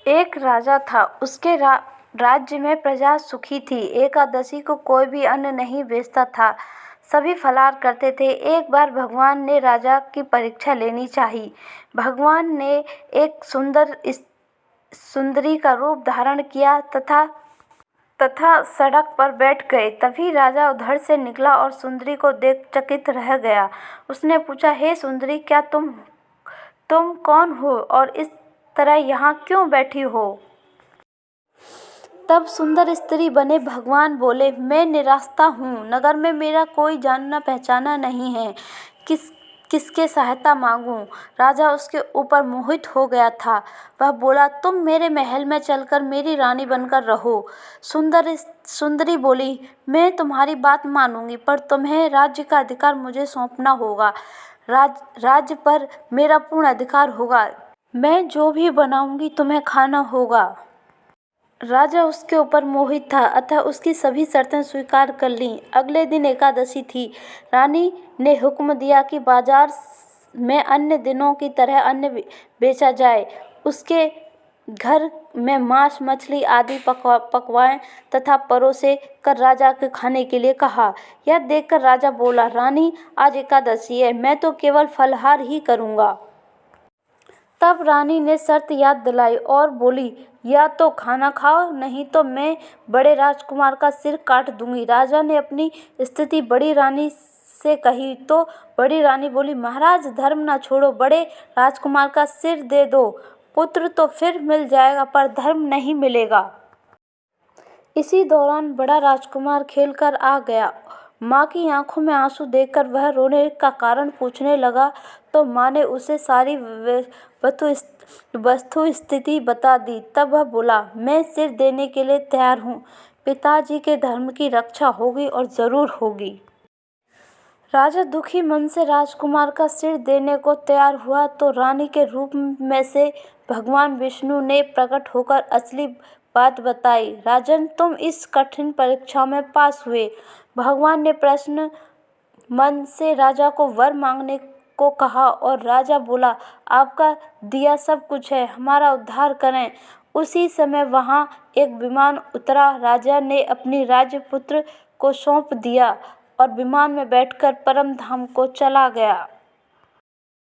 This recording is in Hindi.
एक राजा था, उसके राज्य में प्रजा सुखी थी। एकादशी को कोई भी अन्न नहीं बेचता था, सभी फलाहार करते थे। एक बार भगवान ने राजा की परीक्षा लेनी चाही। भगवान ने एक सुंदरी का रूप धारण किया तथा सड़क पर बैठ गए। तभी राजा उधर से निकला और सुंदरी को देख चकित रह गया। उसने पूछा, हे सुंदरी, क्या तुम कौन हो और इस तरह यहाँ क्यों बैठी हो? तब सुंदर स्त्री बने भगवान बोले, मैं निराश्ता हूँ, नगर में मेरा कोई जानना पहचाना नहीं है, किसके सहायता मांगूं? राजा उसके ऊपर मोहित हो गया था। वह बोला, तुम मेरे महल में चलकर मेरी रानी बनकर रहो। सुंदरी बोली, मैं तुम्हारी बात मानूंगी, पर तुम्हें राज्य का अधिकार मुझे सौंपना होगा। राज्य पर मेरा पूर्ण अधिकार होगा। मैं जो भी बनाऊंगी तुम्हें खाना होगा। राजा उसके ऊपर मोहित था, अतः उसकी सभी शर्तें स्वीकार कर लीं। अगले दिन एकादशी थी। रानी ने हुक्म दिया कि बाजार में अन्य दिनों की तरह अन्न बेचा जाए। उसके घर में मांस, मछली आदि पकवान तथा परोसे कर राजा के खाने के लिए कहा। यह देखकर राजा बोला, रानी, आज एकादशी है, मैं तो केवल फलाहार ही करूँगा। तब रानी ने शर्त याद दिलाई और बोली, या तो खाना खाओ, नहीं तो मैं बड़े राजकुमार का सिर काट दूंगी। राजा ने अपनी स्थिति बड़ी रानी से कही तो बड़ी रानी बोली, महाराज, धर्म न छोड़ो, बड़े राजकुमार का सिर दे दो। पुत्र तो फिर मिल जाएगा, पर धर्म नहीं मिलेगा। इसी दौरान बड़ा राजकुमार खेलकर आ गया। माँ की आंखों में आंसू देखकर वह रोने का कारण पूछने लगा तो माँ ने उसे सारी वस्तु स्थिति बता दी। तब वह बोला, मैं सिर देने के लिए तैयार हूँ। पिताजी के धर्म की रक्षा होगी और जरूर होगी। राजा दुखी मन से राजकुमार का सिर देने को तैयार हुआ तो रानी के रूप में से भगवान विष्णु ने प्रकट होकर असली बात बताई। राजन, तुम इस कठिन परीक्षा में पास हुए। भगवान ने प्रसन्न मन से राजा को वर मांगने को कहा और राजा बोला, आपका दिया सब कुछ है, हमारा उद्धार करें। उसी समय वहां एक विमान उतरा। राजा ने अपनी राजपुत्र को सौंप दिया और विमान में बैठकर परम धाम को चला गया।